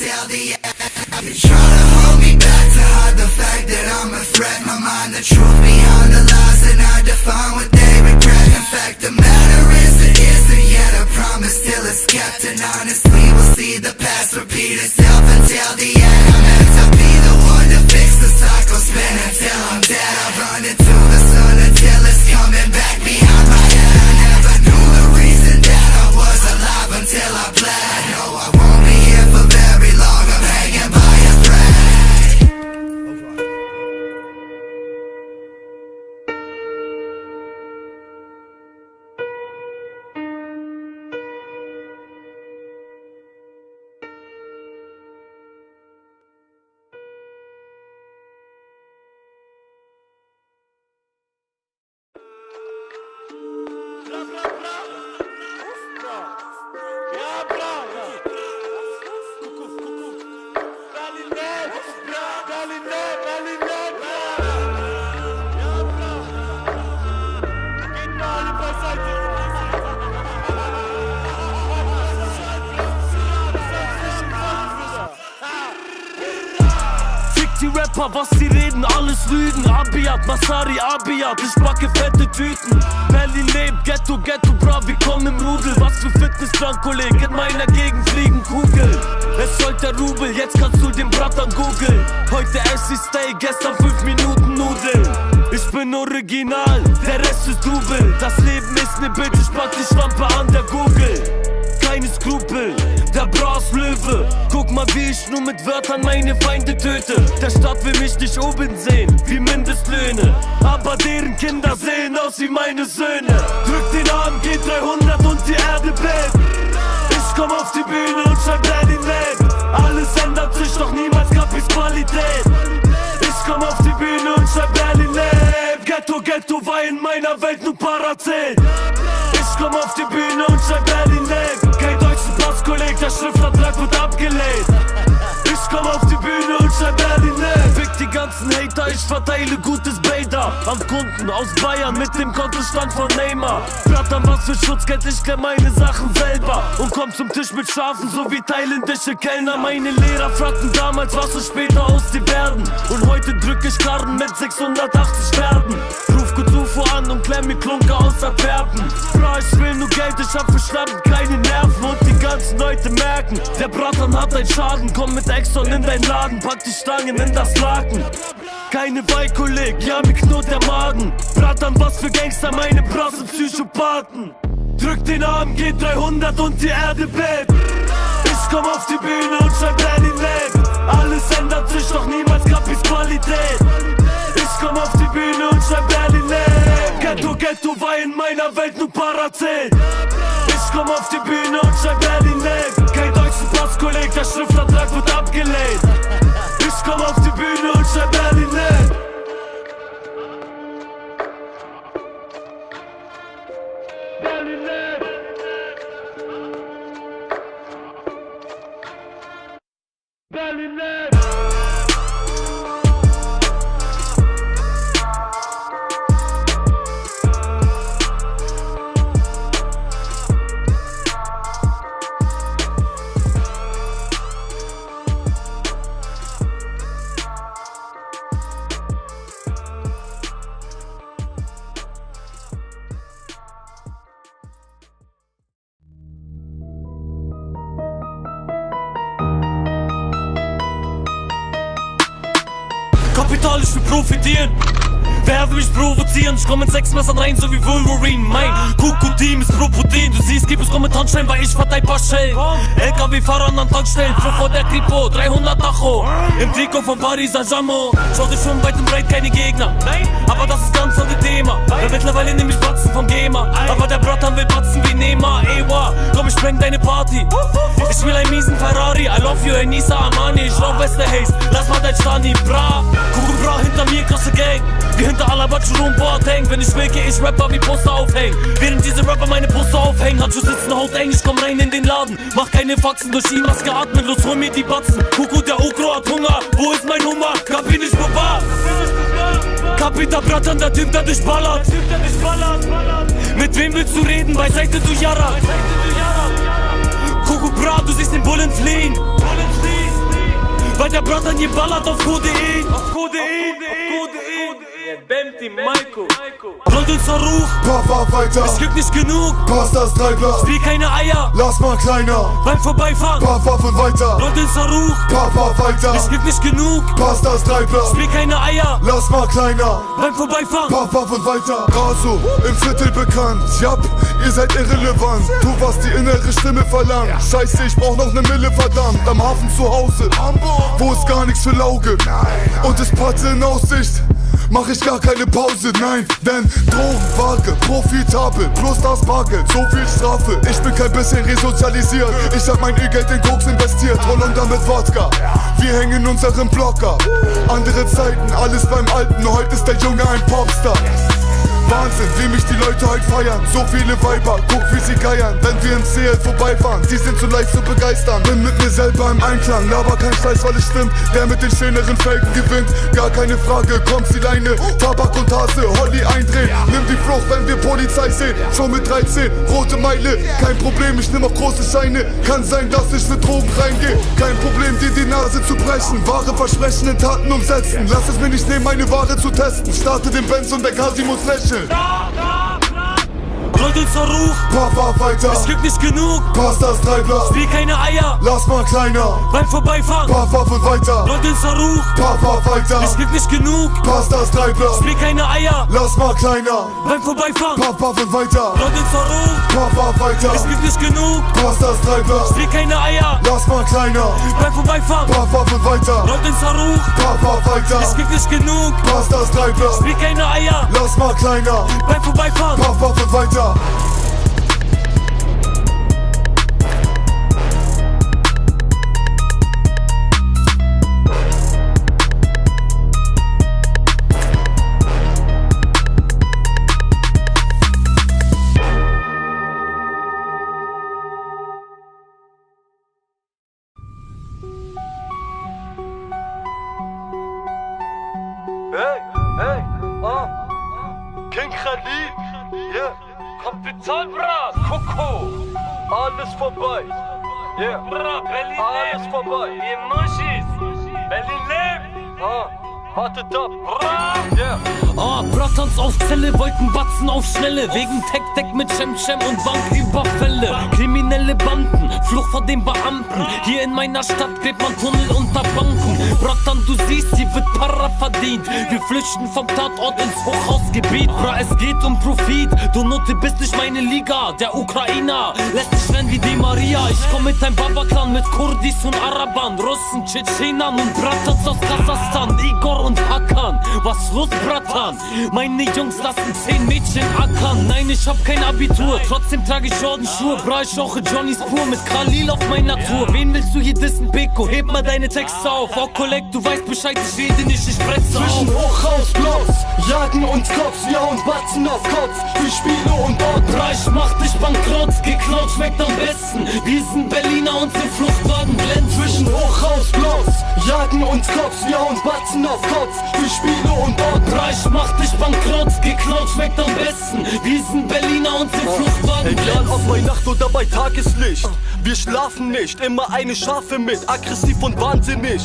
until the end. They try to hold me back to hide the fact that I'm a threat. My mind the truth behind the lies, and I define what they regret. In fact, the matter isn't yet a promise till it's kept. And honestly, we'll see the past repeat itself until the end. I'm meant to be the one to fix the cycle spin until I'm dead. I run into the sun until it's coming back behind my head. I never knew the reason that I was alive until I bled. I know I won't be here for very long. I'm hanging by a thread. Die Rapper, was sie reden, alles Lügen. Abiat, Masari, Abiat, ich backe fette Tüten. Berlin lebt, Ghetto, Ghetto, bra, wir kommen im Rudel. Was für Fitness-Drunk, Kolleg, in meiner Gegend fliegen Kugel. Es sollte der Rubel, jetzt kannst du den Brattern googeln. Heute esse ich Steak, gestern 5 Minuten Nudeln. Ich bin original, der Rest ist Double. Das Leben ist ne Bitch, ich pack die Schlampe an der Google. Keine Skrupel, der Bras Löwe. Guck mal, wie ich nur mit Wörtern meine Feinde töte. Der Staat will mich nicht oben sehen, wie Mindestlöhne. Aber deren Kinder sehen aus wie meine Söhne. Drück den AMG 300 und die Erde bebt. Ich komm auf die Bühne und schreib Berlin lebt. Alles ändert sich, doch niemals Kapis Qualität. Ich komm auf die Bühne und schreib Berlin lebt. Ghetto, Ghetto war in meiner Welt nur Parazelt. Ich komm auf die Bühne und schreib Berlin lebt. Kein deutschen Pass, Kolleg, der Schriftvertrag wird abgelehnt. Ich komm auf die Bühne und schreib Berlin lebt. Fick die ganzen Hater, ich verteile gutes Bader an Kunden aus Bayern mit dem Kontostand von Neymar. Brattern, was für Schutzgeld, ich klär meine Sachen selber und komm zum Tisch mit Schafen, so wie thailändische Kellner. Meine Lehrer fragten damals, was soll später aus dir werden. Und heute drück ich Karten mit 680 Verben. Ruf Kuzufo an und klär mir Klunker aus Antwerpen. Bra, ich will nur Geld, ich hab verstanden keine Nerven. Und die ganzen Leute merken, der Brattern hat einen Schaden. Komm mit Exxon in dein Laden, pack die Stangen in das Laken. Keine Weihkolleg, ja mir knurrt der Magen. Brattern, was für Gangster, meine Bras sind Psychopathen. Drück den AMG 300 und die Erde bebt. Ich komm auf die Bühne und schreib Berlin lebt. Alles ändert sich, doch niemals Kapis Qualität. Ich komm auf die Bühne und schreib Berlin lebt. Ghetto, Ghetto war in meiner Welt nur Parazelt. Ich komm auf die Bühne und schreib Berlin lebt. Kein deutschen Pass, Kolleg, der Schriftvertrag wird abgelehnt. Ich komm auf die Bühne und schreib Berlin lebt. Berlin lebt. Berlin lebt. Kapital, ich will profitieren. Wer will mich provozieren? Ich komm mit 6 Messern rein, so wie Wolverine. Mein Kuku-Team ist Proputin. Du siehst, gib es Kommentarstellen, weil ich verteil paar Schellen. LKW-Fahrern an Tankstellen, vor der Kripo, 300 Tacho. Im Trikot von Paris Saint-Germain. Schau dich schon weit und breit, keine Gegner. Aber das ist ganz andere Thema. Weil mittlerweile nehm ich Batzen vom Gamer. Aber der Bratan will batzen wie Neymar. Ewa, komm, ich spreng deine Party. Ich will einen miesen Ferrari. I love you, Enisa Armani. Ich rauch Westerhaze, lass mal dein Stani. Bra, Kuku Bra, hinter mir krasse Gang. Wie hinter Alabachu und Boateng. Wenn ich will, geh ich Rapper wie Poster aufhängen. Während diese Rapper meine Poster aufhängen. Handschuh sitzen, Haut eng, ich komm rein in den Laden. Mach keine Faxen, durch die Maske atmen. Los, hol mir die Batzen. Kuku, der Okro hat Hunger. Wo ist mein Nummer? Kapi nicht Papa. Kapi, der Bratan, der Typ, der dich ballert. Mit wem willst du reden? Beiseite, du Jara. Kuku Bra, du siehst den Bullen fliehen. weil der Brother nie ballert auf Codein. Bemti, Maiko. Rollt uns Ruch, Papa weiter, es gibt nicht genug. passt das Treibler, Spiel keine Eier, lass mal kleiner, beim Vorbeifahren. paar Waffen weiter, Rollt uns Ruch, Papa weiter, es gibt nicht genug. passt das Treibler, Spiel keine Eier, lass mal kleiner, beim Vorbeifahren. paar Waffen weiter. Raso, im Viertel bekannt, jap, ihr seid irrelevant. Tu, was die innere Stimme verlangt. Scheiße, ich brauch noch ne Mille, verdammt. Am Hafen zu Hause, wo es gar nichts für Lauge und es Patte in Aussicht. Mach ich gar keine Pause, nein, denn Drogenwaage, profitabel, plus das Bargeld, so viel Strafe. Ich bin kein bisschen resozialisiert, ich hab mein E-Geld in Koks investiert, Holunder mit Wodka. Wir hängen unseren Block ab. Andere Zeiten, alles beim Alten, heute ist der Junge ein Popstar. Wahnsinn, wie mich die Leute heute feiern. So viele Weiber, guck wie sie geiern. Wenn wir im CL vorbeifahren, die sind zu leicht zu begeistern. Bin mit mir selber im Einklang, laber kein Scheiß, weil es stimmt. Der mit den schöneren Felgen gewinnt, gar keine Frage. Kommt die Leine, Tabak und Hase, Holly eindrehen. Nimm die Flucht, wenn wir Polizei sehen. Schon mit 13, rote Meile, kein Problem, ich nimm auch große Scheine. Kann sein, dass ich mit Drogen reingehe. Kein Problem, dir die Nase zu brechen. Wahre Versprechen in Taten umsetzen. Lass es mir nicht nehmen, meine Ware zu testen. Starte den Benz und der Kasi muss lächeln. Rollt uns Ruch, Papa weiter, es gibt nicht genug. passt das Treibler, Spiel keine Eier, lass mal kleiner, beim Vorbeifahren. paar Waffen weiter, Rollt uns Ruch, Papa weiter, es gibt nicht genug. passt das Treibler, Spiel keine Eier, lass mal kleiner, beim Vorbeifahren. paar Waffen weiter, Rollt uns Ruch, Papa weiter, es gibt nicht genug. passt das Treibler, Spiel keine Eier, lass mal kleiner, beim Vorbeifahren. paar Waffen weiter, Rollt uns Ruch, Papa weiter, es gibt nicht genug. passt das Treibler, Spiel keine Eier, lass mal kleiner, beim Vorbeifahren. paar Waffen weiter. Hey, King Khalid, yeah. Kapital, bra, Koko, alles vorbei, yeah. Bra, Berlin alles lebt. Vorbei, wir Muschis, Berlin lebt, wartet ab, bra, yeah. Bratans auf Zelle, wollten Batzen auf Schnelle, wegen Tech-Deck mit Cem-Cem und Banküberfälle. Kriminelle Banden, Flucht vor den Beamten, hier in meiner Stadt gräbt man Tunnel unter Banken. Bratan, du siehst, hier wird Para verdient, wir flüchten vom Tatort ins Hochhausgebiet. Bra, es geht um Profit, du Nutte bist nicht meine Liga, der Ukrainer lässt dich rennen wie die Maria. Ich komm mit deinem Baba-Clan, mit Kurdis und Arabern, Russen, Tschetschenern und Bratans aus Kasachstan, Igor und Hakan. Was los, Bratan? Meine Jungs lassen 10 Mädchen ackern. Nein, ich hab kein Abitur, trotzdem trage ich Jordan-Schuhe. Bra, ich rauche Johnnys pur mit Khalil auf meiner Tour. Wen willst du hier dissen, Beko? Heb mal deine Texte auf. Oh, Kollekt, du weißt Bescheid, ich rede nicht, ich fresse auf. Zwischen Hochhaus, Bloß, jagen uns Cops, ja und Batzen auf Kopf. Für Spiele und Ort. Bra, ich mach dich bankrott, geklaut schmeckt am besten. Wir sind Berliner und im Fluchtwagen glänzen. Zwischen Hochhaus, Bloß, jagen uns Cops, ja und Batzen auf Kopf. Für Spiele und Ort. Bra, ich mach dich bankrott, geklaut schmeckt am besten. Wir sind Berliner und im Fluchtwagen Egal glänzen. ob bei Nacht oder bei Tageslicht, wir schlafen nicht, immer eine Schafe mit, aggressiv und wahnsinnig.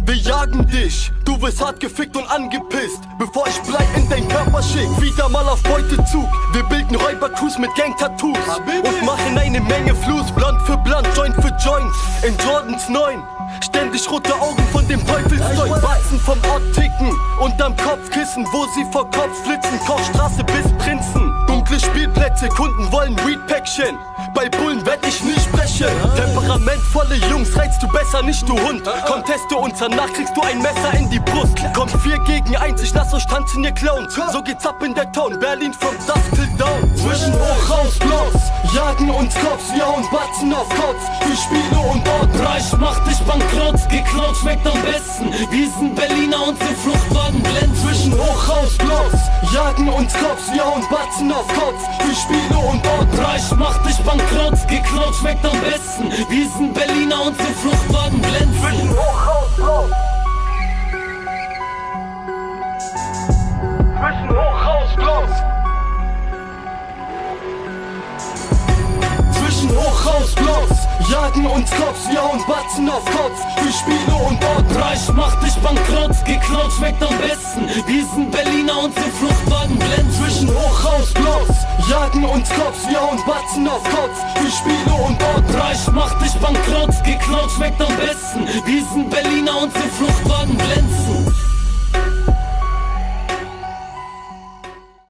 Wir jagen dich, du wirst hart gefickt und angepisst, bevor ich Blei in dein Körper schick. Wieder mal auf Beutezug, wir bilden Räubercrews mit Gang-Tattoos und machen eine Menge Fluss, Blunt für Blunt, Joint für Joint, in Jordans 9. Ständig rote Augen von dem Teufelszeug, Batzen vom Ort ticken, unterm Kopfkissen, wo sie vor Kopf flitzen, Kochstraße bis Prinzen. Dunkle Spielplätze, Kunden wollen Weed-Päckchen, bei Bullen werd ich nie sprechen. Temperamentvolle Jungs reizt du besser, nicht du Hund. Conteste uns, danach kriegst du ein Messer in die Brust. Kommt 4 gegen 1, ich lass euch tanzen, ihr Clowns. So geht's ab in der Town, Berlin from dusk till dawn. Zwischen Hochhaus, Bloß, jagen uns Cops, ja und Batzen auf Kopf. Für Spiele und Ort. Bra, ich mach dich bankrott, geklaut schmeckt am besten. Wir sind Berliner und im Fluchtwagen glänzen. Zwischen Hochhaus, Bloß, jagen uns Cops, ja und Batzen auf Kopf. Für Spiele und Ort. Bra, ich mach dich bankrott, geklaut schmeckt am besten. Wir sind Berliner und im Fluchtwagen glänzen. Zwischen Hochhaus, Bloß. Zwischen Hochhaus, Bloß. Zwischen Hochhaus, Bloß, jagen uns Cops, wir hauen Batzen auf Kopf. Für Spiele und Ort. Reich macht dich bankrott, geklaut schmeckt am besten. Wir sind Berliner und sind Fluchtwagen blend. Zwischen Hochhausblocks, jagen uns Cops, wir hauen Batzen auf Kopf. Für Spiele und Ort. Reich macht dich bankrott, geklaut schmeckt am besten. Wir sind Berliner und sind Fluchtwagen